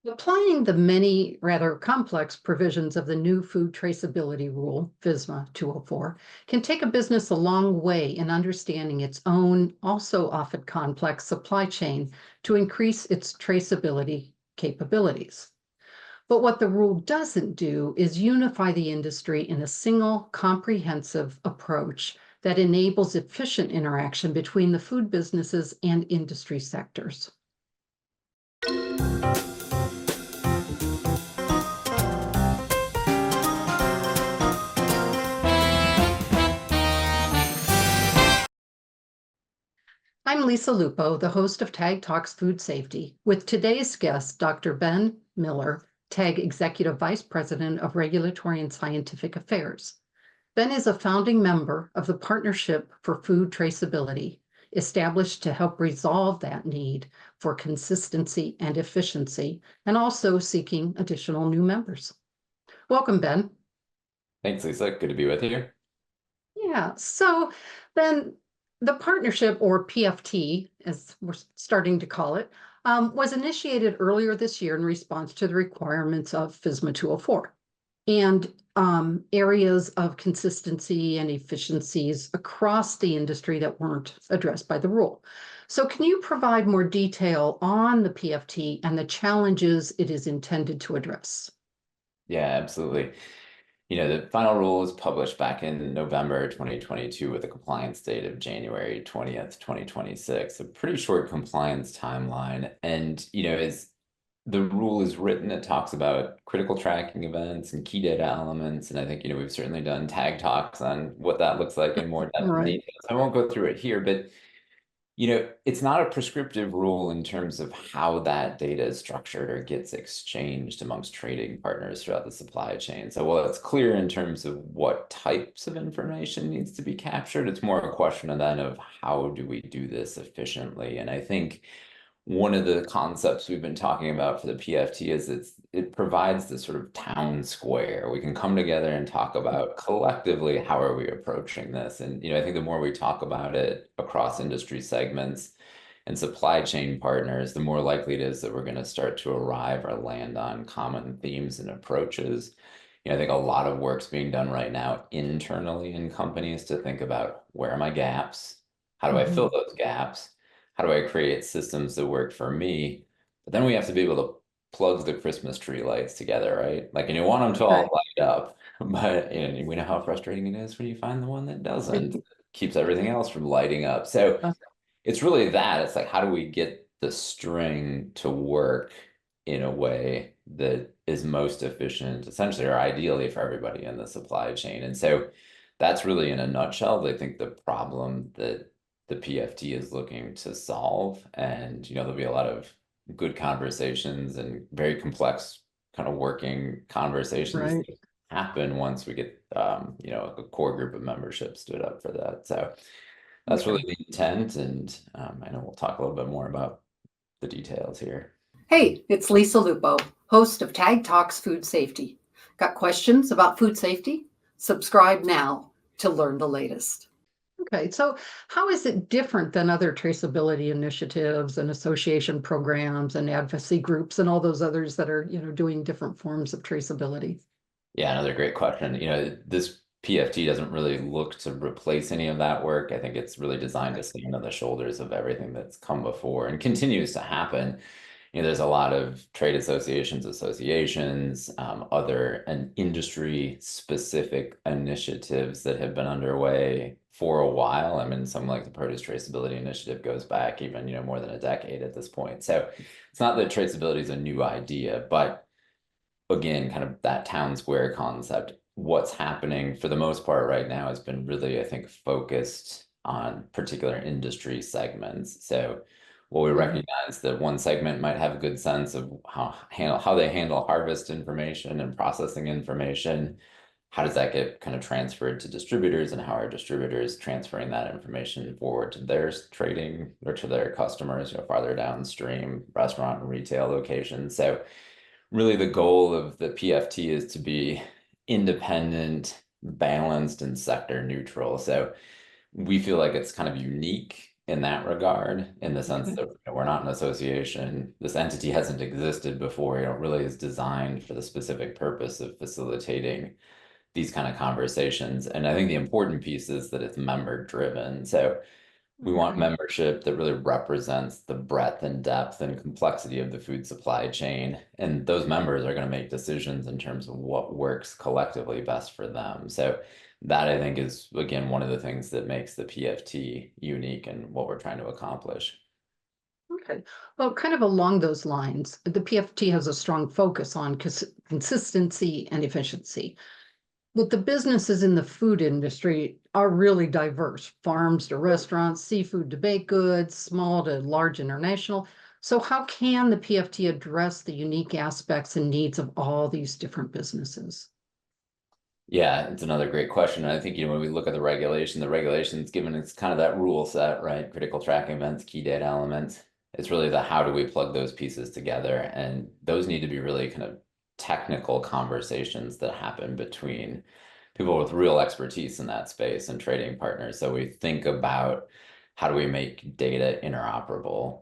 Applying the many rather complex provisions of the new Food Traceability Rule, FSMA 204, can take a business a long way in understanding its own, also often complex supply chain to increase its traceability capabilities. But what the rule doesn't do is unify the industry in a single comprehensive approach that enables efficient interaction between the food businesses and industry sectors. I'm Lisa Lupo, the host of TAG Talks Food Safety, with today's guest, Dr. Ben Miller, TAG Executive Vice President of Regulatory and Scientific Affairs. Ben is a founding member of the Partnership for Food Traceability, established to help resolve that need for consistency and efficiency, and also seeking additional new members. Welcome, Ben. Thanks, Lisa. Good to be with you. Yeah, so Ben, the partnership, or PFT, as we're starting to call it, was initiated earlier this year in response to the requirements of FSMA 204 and areas of consistency and efficiencies across the industry that weren't addressed by the rule. So can you provide more detail on the PFT and the challenges it is intended to address? Yeah, absolutely. The final rule was published back in November 2022 with a compliance date of January 20th, 2026, a pretty short compliance timeline. And, as the rule is written, it talks about critical tracking events and key data elements. And I think, we've certainly done tag talks on what that looks like in more depth and Right. detail. So I won't go through it here, but it's not a prescriptive rule in terms of how that data is structured or gets exchanged amongst trading partners throughout the supply chain. So while it's clear in terms of what types of information needs to be captured, it's more a question of then of how do we do this efficiently? And I think one of the concepts we've been talking about for the PFT is it provides this sort of town square. We can come together and talk about collectively how are we approaching this. And I think the more we talk about it across industry segments and supply chain partners, the more likely it is that we're going to start to arrive or land on common themes and approaches. I think a lot of work's being done right now internally in companies to think about where are my gaps? How do I fill those gaps? How do I create systems that work for me? But then we have to be able to plug the Christmas tree lights together, right? Like, and you want them to all light up, but we know how frustrating it is when you find the one that doesn't. It keeps everything else from lighting up. So it's really that. It's like, how do we get the string to work in a way that is most efficient, essentially, or ideally for everybody in the supply chain? And so that's really in a nutshell, I think, the problem that the PFT is looking to solve. And, there'll be a lot of good conversations and very complex kind of working conversations that happen once we get, a core group of membership stood up for that. So that's really the intent. And I know we'll talk a little bit more about the details here. Hey, it's Lisa Lupo, host of TAG Talks Food Safety. Got questions about food safety? Subscribe now to learn the latest. Okay, so how is it different than other traceability initiatives and association programs and advocacy groups and all those others that are, doing different forms of traceability? Yeah, another great question. This PFT doesn't really look to replace any of that work. I think it's really designed to stand on the shoulders of everything that's come before and continues to happen. There's a lot of trade associations, other and industry-specific initiatives that have been underway for a while. I mean, something like the Produce Traceability Initiative goes back even, more than a decade at this point. So it's not that traceability is a new idea, but again, kind of that town square concept. What's happening for the most part right now has been really, I think, focused on particular industry segments. So well, we recognize that one segment might have a good sense of how they handle harvest information and processing information. How does that get kind of transferred to distributors, and how are distributors transferring that information forward to their trading or to their customers, farther downstream, restaurant and retail locations. So really the goal of the PFT is to be independent, balanced, and sector neutral. So we feel like it's kind of unique in that regard, in the sense Okay. that we're not an association. This entity hasn't existed before. It really is designed for the specific purpose of facilitating these kind of conversations. And I think the important piece is that it's member driven. So we want Okay. membership that really represents the breadth and depth and complexity of the food supply chain. And those members are going to make decisions in terms of what works collectively best for them. So that I think is, again, one of the things that makes the PFT unique and what we're trying to accomplish. Okay. Well, kind of along those lines, the PFT has a strong focus on consistency and efficiency. But the businesses in the food industry are really diverse, farms to restaurants, seafood to baked goods, small to large international. So how can the PFT address the unique aspects and needs of all these different businesses? Yeah, it's another great question. And I think, when we look at the regulations given it's kind of that rule set, right? Critical tracking events, key data elements. It's really the how do we plug those pieces together? And those need to be really kind of technical conversations that happen between people with real expertise in that space and trading partners. So we think about how do we make data interoperable?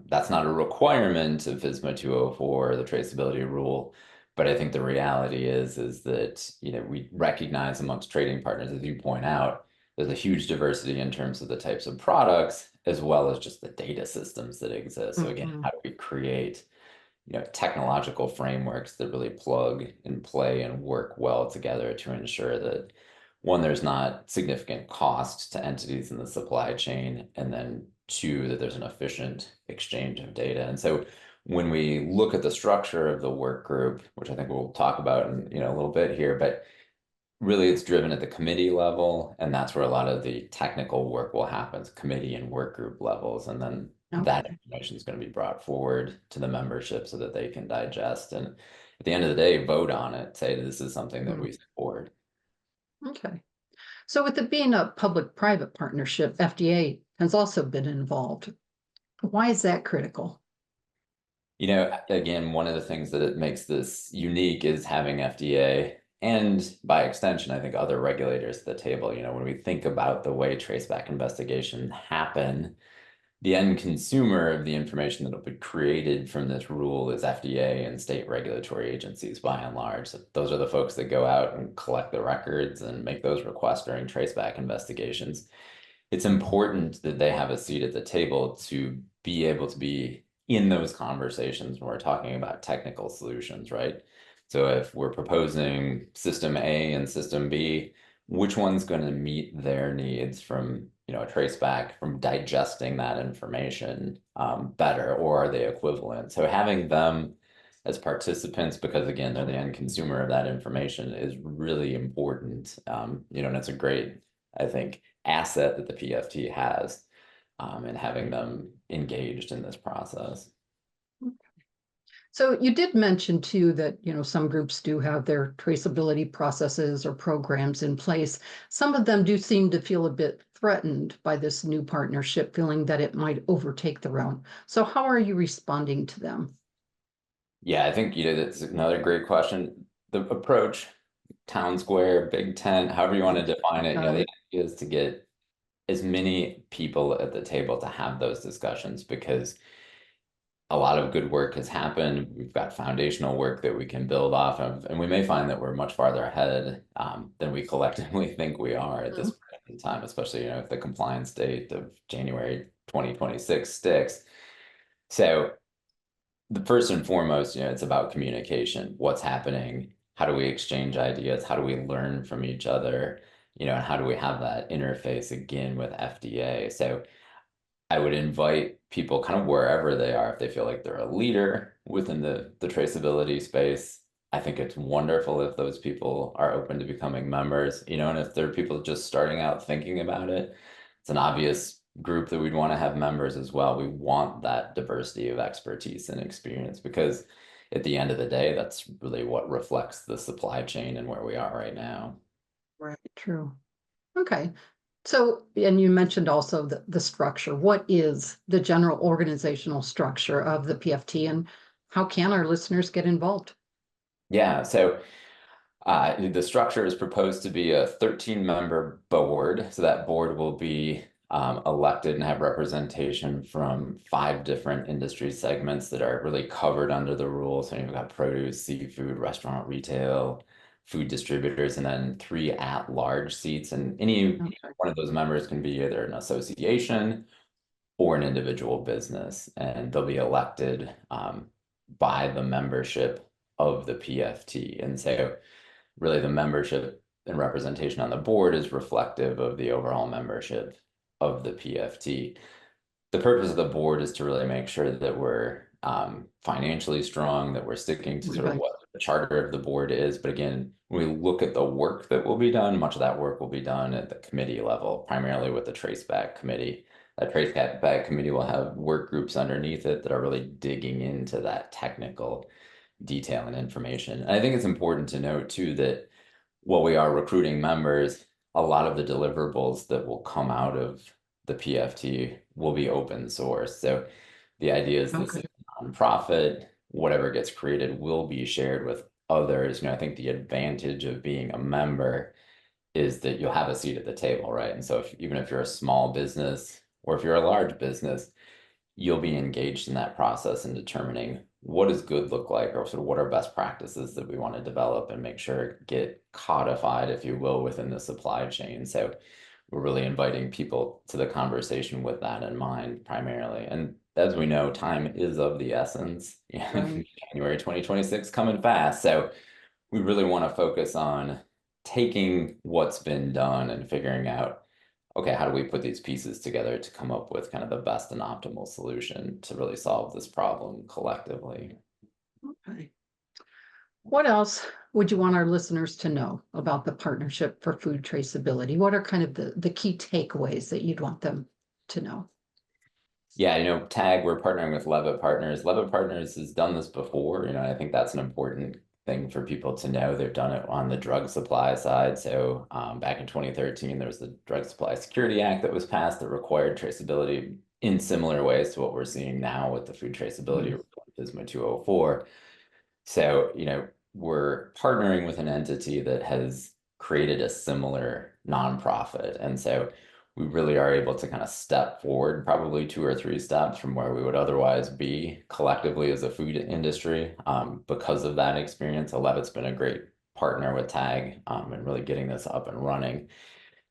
That's not a requirement of FSMA 204, the traceability rule. But I think the reality is that, we recognize amongst trading partners, as you point out, there's a huge diversity in terms of the types of products, as well as just the data systems that exist. So again, Mhm. how do we create, technological frameworks that really plug and play and work well together to ensure that, one, there's not significant cost to entities in the supply chain, and then two, that there's an efficient exchange of data. And so when we look at the structure of the work group, which I think we'll talk about in, a little bit here, but really it's driven at the committee level, and that's where a lot of the technical work will happen, committee and work group levels. And then that Okay. information is going to be brought forward to the membership so that they can digest and at the end of the day vote on it, say this is something that Mm. we support. Okay. So with it being a public-private partnership, FDA has also been involved. Why is that critical? Again, one of the things that it makes this unique is having FDA and by extension, I think other regulators at the table. When we think about the way traceback investigations happen, the end consumer of the information that will be created from this rule is FDA and state regulatory agencies by and large. So those are the folks that go out and collect the records and make those requests during traceback investigations. It's important that they have a seat at the table to be able to be in those conversations when we're talking about technical solutions, right? So if we're proposing system A and system B, which one's going to meet their needs from, a traceback, from digesting that information better, or are they equivalent? So having them as participants, because again, they're the end consumer of that information, is really important. And it's a great, I think, asset that the PFT has, and having them engaged in this process. So you did mention too that, some groups do have their traceability processes or programs in place. Some of them do seem to feel a bit threatened by this new partnership, feeling that it might overtake their own. So how are you responding to them? Yeah, I think, that's another great question. The approach, town square, big tent, however you want to define it, Got the it. idea is to get as many people at the table to have those discussions because a lot of good work has happened. We've got foundational work that we can build off of, and we may find that we're much farther ahead than we collectively think we are at this Mhm. point in time, especially, if the compliance date of January 2026 sticks. So the first and foremost, it's about communication. What's happening? How do we exchange ideas? How do we learn from each other? And how do we have that interface again with FDA? So I would invite people kind of wherever they are, if they feel like they're a leader within the traceability space. I think it's wonderful if those people are open to becoming members, and if there are people just starting out thinking about it, it's an obvious group that we'd want to have members as well. We want that diversity of expertise and experience because at the end of the day, that's really what reflects the supply chain and where we are right now. Right. True. Okay. So, and you mentioned also the structure. What is the general organizational structure of the PFT and how can our listeners get involved? Yeah, so the structure is proposed to be a 13-member board. So that board will be elected and have representation from 5 different industry segments that are really covered under the rules. So you've got produce, seafood, restaurant, retail, food distributors, and then 3 at-large seats. And any Okay. one of those members can be either an association or an individual business, and they'll be elected by the membership of the PFT. And so really the membership and representation on the board is reflective of the overall membership of the PFT. The purpose of the board is to really make sure that we're financially strong, that we're sticking to sort of Okay. what the charter of the board is. But again, when we look at the work that will be done, much of that work will be done at the committee level, primarily with the Traceback Committee. That Traceback Committee will have work groups underneath it that are really digging into that technical detail and information. And I think it's important to note too that while we are recruiting members, a lot of the deliverables that will come out of the PFT will be open source. So the idea is this is a nonprofit, whatever gets created will be shared with others. I think the advantage of being a member is that you'll have a seat at the table, right? And so even if you're a small business or if you're a large business, you'll be engaged in that process and determining what does good look like, or sort of what are best practices that we want to develop and make sure get codified, if you will, within the supply chain. So we're really inviting people to the conversation with that in mind primarily. And as we know, time is of the essence. Right. January 2026 coming fast. So we really want to focus on taking what's been done and figuring out, okay, how do we put these pieces together to come up with kind of the best and optimal solution to really solve this problem collectively? Okay. What else would you want our listeners to know about the Partnership for Food Traceability? What are kind of the key takeaways that you'd want them to know? Yeah, TAG, we're partnering with Levitt Partners. Levitt Partners has done this before. I think that's an important thing for people to know. They've done it on the drug supply side. So back in 2013, there was the Drug Supply Security Act that was passed that required traceability in similar ways to what we're seeing now with the Food Traceability Rule, FSMA 204. So, we're partnering with an entity that has created a similar nonprofit. And so we really are able to kind of step forward, probably 2 or 3 steps from where we would otherwise be collectively as a food industry. Because of that experience, Levitt's been a great partner with TAG and really getting this up and running.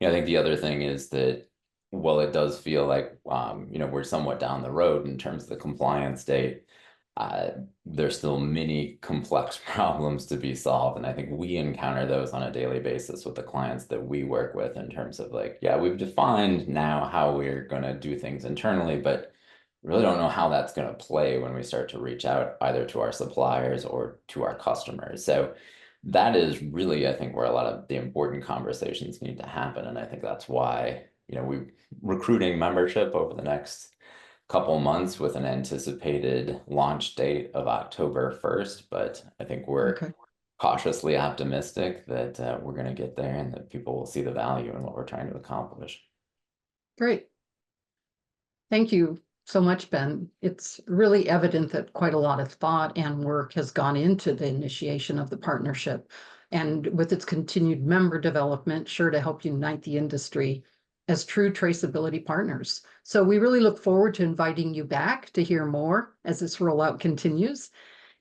I think the other thing is that while it does feel like, we're somewhat down the road in terms of the compliance date, uh, there's still many complex problems to be solved. And I think we encounter those on a daily basis with the clients that we work with in terms of like, yeah, we've defined now how we're going to do things internally, but really don't know how that's going to play when we start to reach out either to our suppliers or to our customers. So that is really, I think, where a lot of the important conversations need to happen. And I think that's why, we're recruiting membership over the next couple months with an anticipated launch date of October 1st. But I think we're Okay, cautiously optimistic that we're going to get there and that people will see the value in what we're trying to accomplish. great. Thank you so much, Ben. It's really evident that quite a lot of thought and work has gone into the initiation of the partnership, and with its continued member development, sure to help unite the industry as true traceability partners. So we really look forward to inviting you back to hear more as this rollout continues.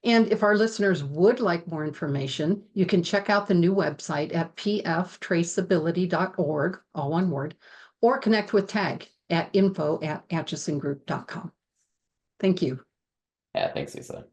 And if our listeners would like more information, you can check out the new website at pftraceability.org, all one word, or connect with TAG at info@atchisongroup.com. Thank you. Yeah, thanks, Lisa.